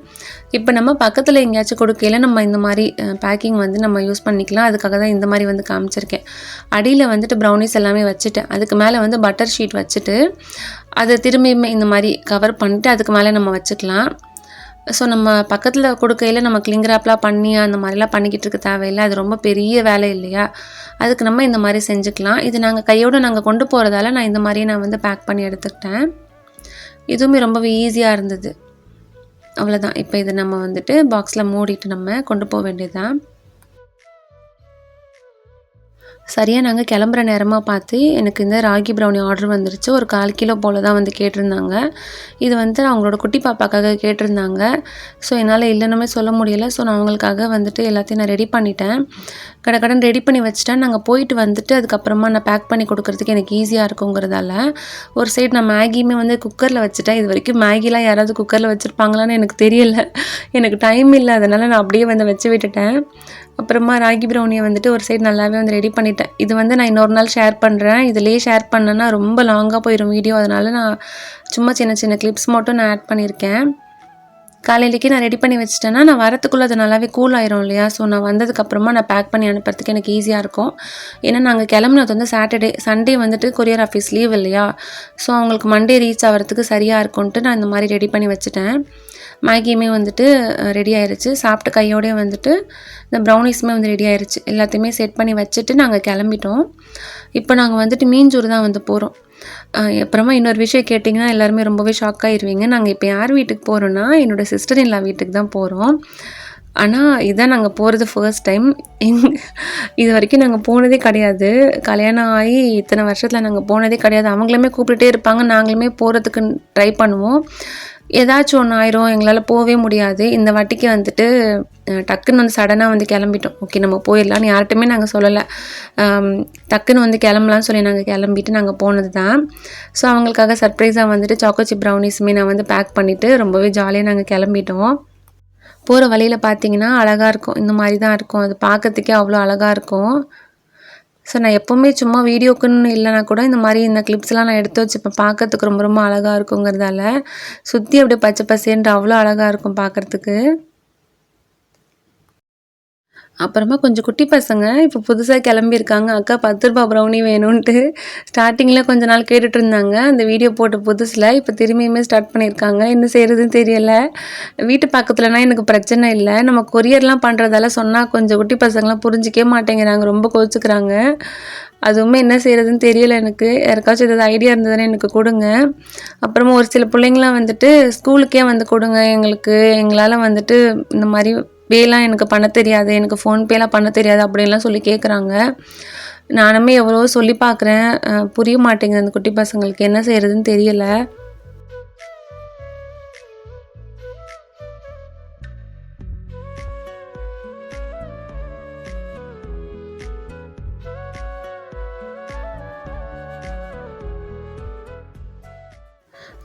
இப்போ நம்ம பக்கத்தில் எங்கேயாச்சும் கொடுக்கையில் நம்ம இந்த மாதிரி பேக்கிங் வந்து நம்ம யூஸ் பண்ணிக்கலாம். அதுக்காக தான் இந்த மாதிரி வந்து காமிச்சிருக்கேன். அடியில் வந்துட்டு ப்ரௌனிஸ் எல்லாமே வச்சுட்டேன், அதுக்கு மேலே வந்து பட்டர் ஷீட் வச்சுட்டு அதை திரும்பியுமே இந்த மாதிரி கவர் பண்ணிவிட்டு அதுக்கு மேலே நம்ம வச்சுக்கலாம். ஸோ நம்ம பக்கத்தில் கொடுக்கையில் நம்ம கிளிங் ராப்லாம் பண்ணி அந்த மாதிரிலாம் பண்ணிக்கிட்டு இருக்க தேவையில்லை, அது ரொம்ப பெரிய வேலை இல்லையா. அதுக்கு நம்ம இந்த மாதிரி செஞ்சுக்கலாம். இது நாங்கள் கையோடு நாங்கள் கொண்டு போகிறதால நான் இந்த மாதிரியே நான் வந்து பேக் பண்ணி எடுத்துக்கிட்டேன். இதுவுமே ரொம்பவே ஈஸியாக இருந்தது, அவ்வளோதான். இப்போ இது நம்ம வந்துட்டு பாக்ஸில் மூடிட்டு நம்ம கொண்டு போக வேண்டியது தான். சரியாக நாங்கள் கிளம்புற நேரமாக பார்த்து எனக்கு இந்த ராகி ப்ரௌனி ஆர்டர் வந்துருச்சு. ஒரு 1/4 கிலோ போல் தான் வந்து கேட்டிருந்தாங்க. இது வந்து அவங்களோட குட்டி பாப்பாக்காக கேட்டிருந்தாங்க. ஸோ என்னால் இல்லைன்னுமே சொல்ல முடியலை. ஸோ நான் அவங்களுக்காக வந்துட்டு எல்லாத்தையும் நான் ரெடி பண்ணிட்டேன், கடன் ரெடி பண்ணி வச்சுட்டேன். நாங்கள் போயிட்டு வந்துட்டு அதுக்கப்புறமா நான் பேக் பண்ணி கொடுக்குறதுக்கு எனக்கு ஈஸியாக இருக்குங்கிறதால ஒரு சைடு நான் மேகியுமே வந்து குக்கரில் வச்சுட்டேன். இது வரைக்கும் மேகிலாம் யாராவது குக்கரில் வச்சுருப்பாங்களான்னு எனக்கு தெரியலை, எனக்கு டைம் இல்லை, அதனால் நான் அப்படியே வந்து வச்சு விட்டுட்டேன். அப்புறமா ராகி ப்ரௌனியை வந்துட்டு ஒரு சைடு நல்லாவே வந்து ரெடி பண்ணிட்டேன். இது வந்து நான் இன்னொரு நாள் ஷேர் பண்ணுறேன். இதிலேயே ஷேர் பண்ணேன்னா ரொம்ப லாங்காக போயிடும் வீடியோ. அதனால நான் சும்மா சின்ன சின்ன கிளிப்ஸ் மட்டும் நான் ஆட் பண்ணியிருக்கேன். காலையிலேயே நான் ரெடி பண்ணி வச்சுட்டேன்னா நான் வரத்துக்குள்ளே அது நல்லாவே கூல் ஆயிரும் இல்லையா. ஸோ நான் வந்ததுக்கப்புறமா நான் பேக் பண்ணி அனுப்புறதுக்கு எனக்கு ஈஸியாக இருக்கும். ஏன்னா நாங்கள் கிளம்புனது வந்து சண்டே வந்துட்டு கொரியர் ஆஃபீஸ் லீவ் இல்லையா. ஸோ அவங்களுக்கு மண்டே ரீச் ஆகிறதுக்கு சரியாக இருக்கும்ன்ட்டு நான் இந்த மாதிரி ரெடி பண்ணி வச்சுட்டேன். மேகியுமே வந்துட்டு ரெடி ஆயிடுச்சு. சாப்பிட்ட கையோடய வந்துட்டு இந்த ப்ரௌனிஸுமே வந்து ரெடி ஆயிடுச்சு. எல்லாத்தையுமே செட் பண்ணி வச்சுட்டு நாங்கள் கிளம்பிட்டோம். இப்போ நாங்கள் வந்துட்டு மீஞ்சூர் தான் வந்து போகிறோம். அப்புறமா இன்னொரு விஷயம் கேட்டிங்கன்னா எல்லாருமே ரொம்பவே ஷாக் ஆகிருவீங்க. நாங்கள் இப்போ யார் வீட்டுக்கு போகிறோன்னா என்னோடய சிஸ்டர் இன் லா வீட்டுக்கு தான் போகிறோம். ஆனால் இதுதான் நாங்கள் போகிறது ஃபர்ஸ்ட் டைம். இது வரைக்கும் நாங்கள் போனதே கிடையாது. கல்யாணம் ஆகி இத்தனை வருஷத்தில் நாங்கள் போனதே கிடையாது. அவங்களுமே கூப்பிட்டுட்டே இருப்பாங்க, நாங்களுமே போகிறதுக்கு ட்ரை பண்ணுவோம். ஏதாச்சும் ஒன்று ஆயிரும், எங்களால் போகவே முடியாது. இந்த வாட்டிக்கு வந்துட்டு டக்குன்னு வந்து சடனாக வந்து கிளம்பிட்டோம். ஓகே நம்ம போயிடலான்னு யார்கிட்டையுமே நாங்கள் சொல்லலை. டக்குன்னு வந்து கிளம்பலான்னு சொல்லி நாங்கள் கிளம்பிட்டு நாங்கள் போனது தான். ஸோ அவங்களுக்காக சர்ப்ரைஸாக வந்துட்டு சாக்கோ சிப் ப்ரௌனிஸுமே நான் வந்து பேக் பண்ணிவிட்டு ரொம்பவே ஜாலியாக நாங்கள் கிளம்பிட்டோம். போகிற வழியில் பார்த்தீங்கன்னா அழகாக இருக்கும். இந்த மாதிரி தான் இருக்கும். அது பார்க்கறதுக்கே அவ்வளோ அழகாக இருக்கும். ஸோ நான் எப்போவுமே சும்மா வீடியோக்குன்னு இல்லைனா கூட இந்த மாதிரி இந்த கிளிப்ஸ்லாம் நான் எடுத்து வச்சுப்பேன். பார்க்கறதுக்கு ரொம்ப ரொம்ப அழகாக இருக்குங்கிறதால சுற்றி அப்படியே பச்சை பசேன்ட்டு அவ்வளோ அழகாக இருக்கும் பார்க்குறதுக்கு. அப்புறமா கொஞ்சம் குட்டி பசங்க இப்போ புதுசாக கிளம்பியிருக்காங்க. அக்கா 10 ரூபா ப்ரௌனி வேணும்ன்ட்டு ஸ்டார்டிங்கில் கொஞ்ச நாள் கேட்டுட்டு இருந்தாங்க. அந்த வீடியோ போட்ட புதுசில் இப்போ திரும்பியுமே ஸ்டார்ட் பண்ணியிருக்காங்க. என்ன செய்கிறதுன்னு தெரியலை. வீட்டு பக்கத்துலனா எனக்கு பிரச்சனை இல்லை. நம்ம கொரியர்லாம் பண்ணுறதால சொன்னால் கொஞ்சம் குட்டி பசங்களாம் புரிஞ்சிக்கவே மாட்டேங்கிறாங்க, ரொம்ப கோச்சிக்கிறாங்க. அதுவுமே என்ன செய்கிறதுன்னு தெரியலை எனக்கு. யாருக்காச்சும் ஏதாவது ஐடியா இருந்ததுன்னா எனக்கு கொடுங்க. அப்புறமா ஒரு சில பிள்ளைங்களாம் வந்துட்டு ஸ்கூலுக்கே வந்து கொடுங்க எங்களால் வந்துட்டு இந்த மாதிரி பேலாம் எனக்கு பண்ண தெரியாது, எனக்கு ஃபோன்பேலாம் பண்ண தெரியாது அப்படின்லாம் சொல்லி கேட்குறாங்க. நானுமே எவ்வளவோ சொல்லி பார்க்குறேன், புரிய மாட்டேங்குது அந்த குட்டி பசங்களுக்கு. என்ன செய்கிறதுன்னு தெரியலை.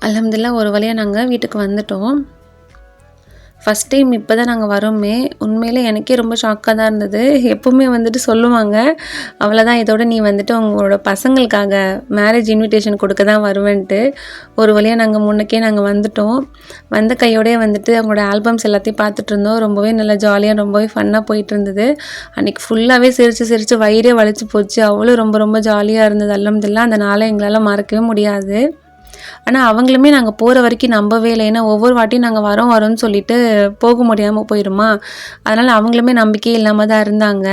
அல்ஹம்துலில்லாஹ் ஒரு வழியாக நாங்கள் வீட்டுக்கு வந்துட்டோம். ஃபஸ்ட் டைம் இப்போ தான் நாங்கள் வரோமே. உண்மையிலே எனக்கே ரொம்ப ஷாக்காக தான் இருந்தது. எப்போவுமே வந்துட்டு சொல்லுவாங்க, அவ்வளோதான் இதோட நீ வந்துட்டு உங்களோட பசங்களுக்காக மேரேஜ் இன்விடேஷன் கொடுக்க தான் வருவேன்ட்டு. ஒரு வழியாக நாங்கள் முன்னுக்கே நாங்கள் வந்துட்டோம். வந்த கையோடயே வந்துட்டு அவங்களோட ஆல்பம்ஸ் எல்லாத்தையும் பார்த்துட்டு இருந்தோம். ரொம்பவே நல்லா ஜாலியாக ரொம்பவே ஃபன்னாக போயிட்டு இருந்தது. அன்றைக்கி ஃபுல்லாகவே சிரித்து வயிறே வலிச்சு போச்சு. அவ்வளோ ரொம்ப ரொம்ப ஜாலியாக இருந்தது. அல்ஹம்துலில்லாஹ் அந்த நாளை எங்களால் மறக்கவே முடியாது. ஆனால் அவங்களுமே நாங்கள் போகிற வரைக்கும் நம்பவே இல்லை. ஏன்னா ஒவ்வொரு வாட்டியும் நாங்கள் வரோன்னு சொல்லிட்டு போக முடியாமல் போயிடுமா. அதனால் அவங்களுமே நம்பிக்கையே இல்லாமல் தான் இருந்தாங்க.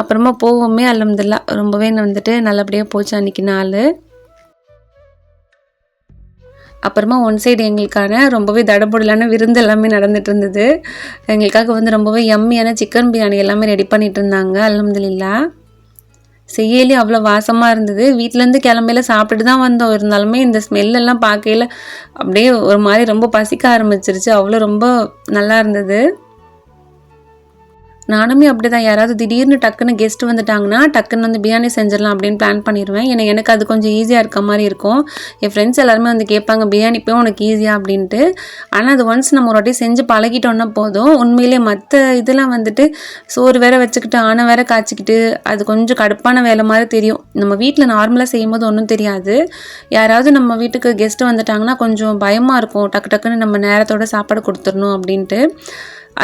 அப்புறமா போவோமே அல்ஹம்துலில்லாஹ் ரொம்பவே வந்துட்டு நல்லபடியாக போச்சு அன்றைக்கி நாள். அப்புறமா ஒன் சைடு எங்களுக்கான ரொம்பவே தடபுடலான விருந்து எல்லாமே நடந்துட்டு இருந்தது. எங்களுக்காக வந்து ரொம்பவே யம்மியான சிக்கன் பிரியாணி எல்லாமே ரெடி பண்ணிட்டு இருந்தாங்க. அல்ஹம்துலில்லாஹ் செய்யலே அவ்வளோ வாசமாக இருந்தது. வீட்டிலேருந்து கிளம்பையில சாப்பிட்டுட்டு தான் வந்தோம். இருந்தாலுமே இந்த ஸ்மெல்லெல்லாம் பார்க்கையில அப்படியே ஒரு மாதிரி ரொம்ப பசிக்க ஆரம்பிச்சிருச்சு. அவ்வளோ ரொம்ப நல்லா இருந்தது. நானுமே அப்படி தான். யாராவது திடீர்னு டக்குன்னு கெஸ்ட் வந்துட்டாங்கன்னா டக்குன்னு வந்து பிரியாணி செஞ்சிடலாம் அப்படின்னு பிளான் பண்ணிடுவேன். ஏன்னா எனக்கு அது கொஞ்சம் ஈஸியாக இருக்க மாதிரி இருக்கும். என் ஃப்ரெண்ட்ஸ் எல்லாருமே வந்து கேட்பாங்க, பிரியாணி போய் உனக்கு ஈஸியாக அப்படின்ட்டு. ஆனால் அது ஒன்ஸ் நம்ம ஒரு வாட்டி செஞ்சு பழகிட்டோன்னா போதும். உண்மையிலே மற்ற இதெல்லாம் வந்துட்டு சோறு வேற வச்சுக்கிட்டு ஆனை வேற காய்ச்சிக்கிட்டு அது கொஞ்சம் கடுப்பான வேலை மாதிரி தெரியும். நம்ம வீட்டில் நார்மலாக செய்யும்போது ஒன்றும் தெரியாது. யாராவது நம்ம வீட்டுக்கு கெஸ்ட்டு வந்துட்டாங்கன்னா கொஞ்சம் பயமாக இருக்கும். டக்கு டக்குன்னு நம்ம நேரத்தோட சாப்பாடு கொடுத்துடணும் அப்படின்ட்டு.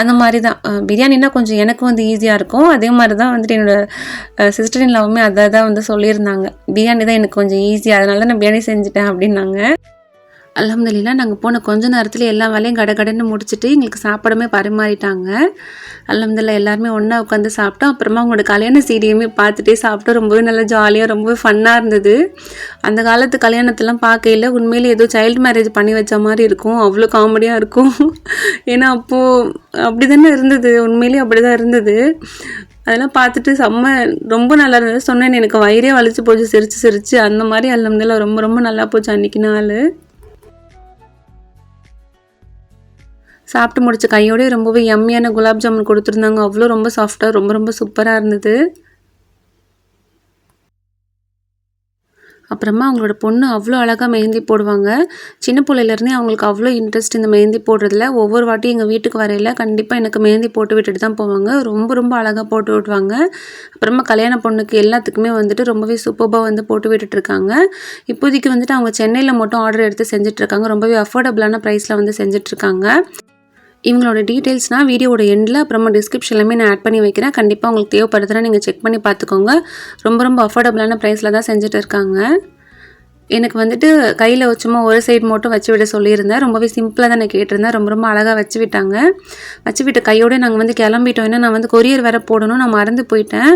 அந்த மாதிரி தான் பிரியாணினா கொஞ்சம் எனக்கு வந்து ஈஸியாக இருக்கும். அதே மாதிரி தான் வந்துட்டு என்னோடய சிஸ்டர் இன் லாவுமே அதை தான் வந்து சொல்லியிருந்தாங்க. பிரியாணி தான் எனக்கு கொஞ்சம் ஈஸி, அதனால தான் நான் பிரியாணி செஞ்சுட்டேன் அப்படின்னாங்க. அல்ஹம்துலில்லாஹ் நாங்கள் போன கொஞ்ச நேரத்தில் எல்லா வேலையும் கடகடன்னு முடிச்சுட்டு எங்களுக்கு சாப்பாடுமே பரிமாறிட்டாங்க. அல்ஹம்துலில்லாஹ் எல்லாருமே ஒன்றா உட்காந்து சாப்பிட்டோம். அப்புறமா அவங்களோட கல்யாண சீடியுமே பார்த்துட்டே சாப்பிட்டோம். ரொம்பவே நல்லா ஜாலியாக ரொம்பவே ஃபன்னாக இருந்தது. அந்த காலத்து கல்யாணத்தெல்லாம் பார்க்கையில் உண்மையிலே ஏதோ சைல்டு மேரேஜ் பண்ணி வச்ச மாதிரி இருக்கும். அவ்வளோ காமெடியாக இருக்கும். ஏன்னா அப்போது அப்படி தானே இருந்தது, உண்மையிலே அப்படி தான் இருந்தது. அதெல்லாம் பார்த்துட்டு ரொம்ப நல்லா இருந்தது. சொன்னேன் எனக்கு வயிறே வலிச்சு போச்சு சிரித்து அந்த மாதிரி. அல்ஹம்துலில்லாஹ் ரொம்ப ரொம்ப நல்லா போச்சு அன்றைக்கி நாள். சாப்பிட்டு முடிச்ச கையோடய ரொம்பவே யம்மியான குலாப் ஜாமுன் கொடுத்துருந்தாங்க. அவ்வளோ ரொம்ப சாஃப்டாக ரொம்ப ரொம்ப சூப்பராக இருந்தது. அப்புறமா அவங்களோட பொண்ணு அவ்வளோ அழகாக மெஹந்தி போடுவாங்க. சின்ன பிள்ளையிலேருந்தே அவங்களுக்கு அவ்வளோ இன்ட்ரெஸ்ட் இந்த மெஹந்தி போடுறதுல. ஒவ்வொரு வாட்டியும் எங்கள் வீட்டுக்கு வரையில கண்டிப்பாக எனக்கு மெஹந்தி போட்டு விட்டுட்டு தான் போவாங்க. ரொம்ப ரொம்ப அழகாக போட்டு விட்டுவாங்க. அப்புறமா கல்யாண பொண்ணுக்கு எல்லாத்துக்குமே வந்துட்டு ரொம்பவே சூப்பராக வந்து போட்டு விட்டுட்ருக்காங்க. இப்போதைக்கு வந்துட்டு அவங்க சென்னையில் மட்டும் ஆர்டர் எடுத்து செஞ்சிட்ருக்காங்க. ரொம்பவே அஃபோர்டபுளான ப்ரைஸில் வந்து செஞ்சிட்ருக்காங்க. இவங்களோட டீட்டெயில்ஸ்னால் வீடியோவோட எண்டில் அப்புறமா டிஸ்கிரிப்ஷன்லையுமே நான் ஆட் பண்ணி வைக்கிறேன். கண்டிப்பாக உங்களுக்கு தேவைப்படுதுன்னா நீங்கள் செக் பண்ணி பார்த்துக்கோங்க. ரொம்ப ரொம்ப அஃபோர்டபுளான ப்ரைஸில் தான் செஞ்சுட்டு இருக்காங்க. எனக்கு வந்துட்டு கையில் சும்மா ஒரு சைடு மட்டும் வச்சு விட சொல்லியிருந்தேன். ரொம்பவே சிம்பிளாக தான் நான் கேட்டிருந்தேன். ரொம்ப ரொம்ப அழகாக வச்சு விட்டாங்க. வச்சு விட்ட கையோடு நாங்கள் வந்து கிளம்பிட்டோம். ஏன்னா நான் வந்து கொரியர் வேறு போடணும், நான் மறந்து போயிட்டேன்.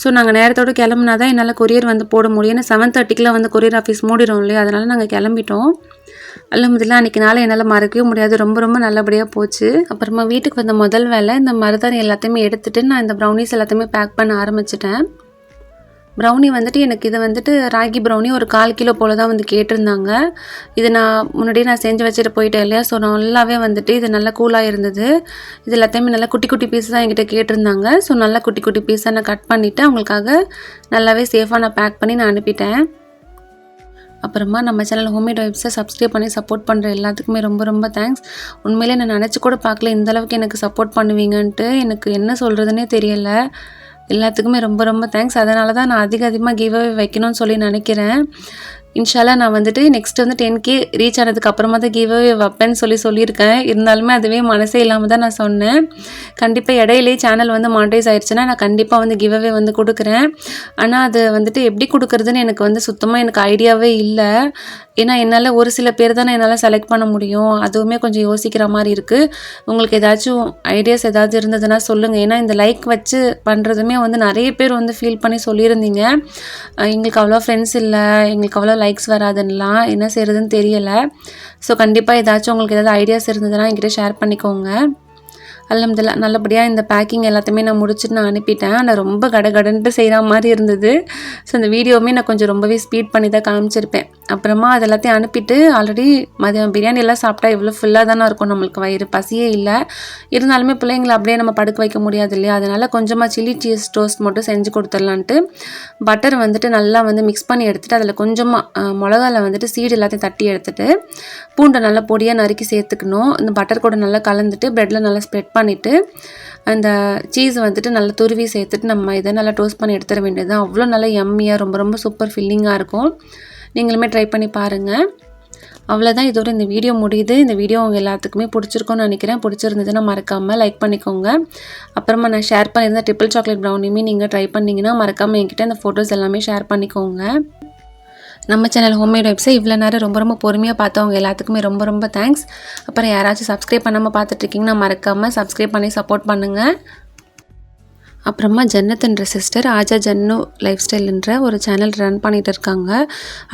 ஸோ நாங்கள் நேரத்தோடு கிளம்புனா தான் என்னால் கொரியர் வந்து போட முடியும். ஏன்னா 7:30க்குலாம் வந்து கொரியர் ஆஃபீஸ் மூடிடும் இல்லையா, அதனால் நாங்கள் கிளம்பிட்டோம். அல்ஹம்துலில்லாஹ் அன்றைக்கி நாளை என்னால் மறக்கவே முடியாது. ரொம்ப ரொம்ப நல்லபடியாக போச்சு. அப்புறமா வீட்டுக்கு வந்த முதல் வேலை இந்த மருதாணி எல்லாத்தையுமே எடுத்துகிட்டு நான் இந்த ப்ரௌனிஸ் எல்லாத்தையுமே பேக் பண்ண ஆரம்பிச்சிட்டேன். ப்ரௌனி வந்துட்டு எனக்கு இதை வந்துட்டு ராகி ப்ரௌனி ஒரு 1/4 கிலோ போல் தான் வந்து கேட்டிருந்தாங்க. இது நான் முன்னாடியே நான் செஞ்சு வச்சுட்டு போயிட்டேன் இல்லையா, ஸோ நல்லாவே வந்துட்டு இது நல்லா கூலாக இருந்தது. இது எல்லாத்தையுமே நல்லா குட்டி குட்டி பீஸ் தான் என்கிட்ட கேட்டிருந்தாங்க. ஸோ நல்லா குட்டி குட்டி பீஸாக நான் கட் பண்ணிவிட்டு அவங்களுக்காக நல்லாவே சேஃபாக நான் பேக் பண்ணி நான் அனுப்பிட்டேன். அப்புறமா நம்ம சேனல் ஹோம்மேட் வைப்ஸை சப்ஸ்கிரைப் பண்ணி சப்போர்ட் பண்ணுற எல்லாத்துக்குமே ரொம்ப ரொம்ப தேங்க்ஸ். உண்மையிலே நான் நினச்சி கூட பார்க்கல இந்தளவுக்கு எனக்கு சப்போர்ட் பண்ணுவீங்கன்ட்டு. எனக்கு என்ன சொல்கிறதுனே தெரியலை. எல்லாத்துக்குமே ரொம்ப ரொம்ப தேங்க்ஸ். அதனால தான் நான் அதிகமாக கிவ் அவே வைக்கணும்னு சொல்லி நினைக்கிறேன். இன்ஷால்லா நான் வந்துட்டு நெக்ஸ்ட் வந்து 10K ரீச் ஆனதுக்கு அப்புறமா தான் கிவ் அவே வைப்பேன்னு சொல்லியிருக்கேன். இருந்தாலுமே அதுவே மனசே இல்லாமல் தான் நான் சொன்னேன். கண்டிப்பாக இடையிலே சேனல் வந்து மானிட்டைஸ் ஆயிடுச்சுன்னா நான் கண்டிப்பாக வந்து கிவ் அவே வந்து கொடுக்குறேன். ஆனால் அது வந்துட்டு எப்படி கொடுக்குறதுன்னு எனக்கு வந்து சுத்தமாக எனக்கு ஐடியாவே இல்லை. ஏன்னா என்னால் ஒரு சில பேர் தானே என்னால் செலக்ட் பண்ண முடியும். அதுவுமே கொஞ்சம் யோசிக்கிற மாதிரி இருக்குது. உங்களுக்கு ஏதாச்சும் ஐடியாஸ் ஏதாவது இருந்ததுன்னா சொல்லுங்கள். ஏன்னா இந்த லைக் வச்சு பண்ணுறதுமே வந்து நிறைய பேர் வந்து ஃபீல் பண்ணி சொல்லியிருந்தீங்க. எங்களுக்கு அவ்வளோ ஃப்ரெண்ட்ஸ் இல்லை, எங்களுக்கு அவ்வளோ லைக்ஸ் வராதுன்னெலாம், என்ன செய்கிறதுன்னு தெரியலை. ஸோ கண்டிப்பாக ஏதாச்சும் உங்களுக்கு ஏதாவது ஐடியாஸ் இருந்ததுன்னா என்கிட்ட ஷேர் பண்ணிக்கோங்க. அல்ஹம்துலில்லாஹ் நல்லபடியாக இந்த பேக்கிங் எல்லாத்தையுமே நான் முடிச்சுட்டு நான் அனுப்பிட்டேன். ஆனால் ரொம்ப கடகடன்ட்டு செய்கிற மாதிரி இருந்தது. ஸோ இந்த வீடியோவுமே நான் கொஞ்சம் ரொம்பவே ஸ்பீட் பண்ணி தான் காமிச்சிருப்பேன். அப்புறமா அது எல்லாத்தையும் அனுப்பிட்டு ஆல்ரெடி மதியம் பிரியாணி எல்லாம் சாப்பிட்டா இவ்வளோ ஃபுல்லாக தானே இருக்கும், நம்மளுக்கு வயிறு பசியே இல்லை. இருந்தாலுமே பிள்ளைங்களை அப்படியே நம்ம படுக்க வைக்க முடியாது இல்லையா, அதனால் கொஞ்சமாக சில்லி சீஸ் டோஸ்ட் மட்டும் செஞ்சு கொடுத்துடலான்ட்டு பட்டர் வந்துட்டு நல்லா வந்து மிக்ஸ் பண்ணி எடுத்துகிட்டு அதில் கொஞ்சமாக மிளகாவில் வந்துட்டு சீடு எல்லாத்தையும் தட்டி எடுத்துகிட்டு பூண்டை நல்லா பொடியாக நறுக்கி சேர்த்துக்கணும். இந்த பட்டர் கூட நல்லா கலந்துட்டு ப்ரெட்டில் நல்லா ஸ்ப்ரெட் பண்ணிவிட்டு அந்த சீஸ் வந்துட்டு நல்லா துருவி சேர்த்துட்டு நம்ம இதை நல்லா டோஸ்ட் பண்ணி எடுத்துட வேண்டியது தான். அவ்வளோ நல்லா யம்மியாக ரொம்ப ரொம்ப சூப்பர் ஃபில்லிங்காக இருக்கும். நீங்களுமே ட்ரை பண்ணி பாருங்கள். அவ்வளோதான், இதோட இந்த வீடியோ முடியுது. இந்த வீடியோ உங்கள் எல்லாத்துக்குமே பிடிச்சிருக்கும்னு நினைக்கிறேன். பிடிச்சிருந்ததுன்னா மறக்காமல் லைக் பண்ணிக்கோங்க. அப்புறமா நான் ஷேர் பண்ணியிருந்த ட்ரிபிள் சாக்லேட் ப்ரௌனியுமே நீங்கள் ட்ரை பண்ணிங்கன்னா மறக்காமல் என்கிட்ட இந்த ஃபோட்டோஸ் எல்லாமே ஷேர் பண்ணிக்கோங்க. நம்ம சேனல் ஹோம்மேட் வைப்ஸை இவ்வளோ நேரம் ரொம்ப ரொம்ப பொறுமையாக பார்த்தவங்க எல்லாத்துக்குமே ரொம்ப ரொம்ப தேங்க்ஸ். அப்புறம் யாராச்சும் சப்ஸ்கிரைப் பண்ணாமல் பார்த்துட்ருக்கீங்கன்னா மறக்காமல் சப்ஸ்கிரைப் பண்ணி சப்போர்ட் பண்ணுங்கள். அப்புறமா ஜன்னத்துன்ற சிஸ்டர் ஆஜா ஜன்னு லைஃப் ஸ்டைல்ன்ற ஒரு சேனல் ரன் பண்ணிகிட்டு இருக்காங்க.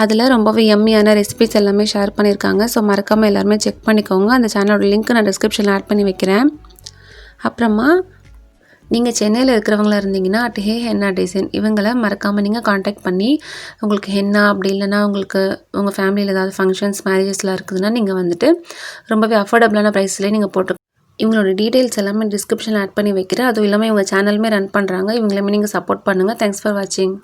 அதில் ரொம்பவே யம்மியான ரெசிபிஸ் எல்லாமே ஷேர் பண்ணியிருக்காங்க. ஸோ மறக்காமல் எல்லாருமே செக் பண்ணிக்கோங்க. அந்த சேனலோட லிங்க் நான் டிஸ்கிரிப்ஷனில் ஆட் பண்ணி வைக்கிறேன். அப்புறமா நீங்கள் சென்னையில் இருக்கிறவங்களா இருந்தீங்கன்னா ஹே ஹென்னா டிசைன் இவங்களை மறக்காமல் நீங்கள் காண்டாக்ட் பண்ணி உங்களுக்கு ஹென்னா அப்படி இல்லைன்னா உங்களுக்கு உங்கள் ஃபேமிலியில் ஏதாவது ஃபங்க்ஷன்ஸ் மேரேஜஸ்லாம் இருக்குதுன்னா நீங்கள் வந்துட்டு ரொம்பவே அஃபோர்டபுளான ப்ரைஸ்லேயே நீங்கள் போட்டு இவங்களோட டீட்டெயில்ஸ் எல்லாமே டிஸ்கிரிப்ஷனில் ஆட் பண்ணி வைக்கிறேன். அதுவும் இல்லாமல் இவங்க சேனலுமே ரன் பண்ணுறாங்க. இவங்களுமே நீங்கள் சப்போர்ட் பண்ணுங்கள். தேங்க்ஸ் ஃபார் வாட்சிங்.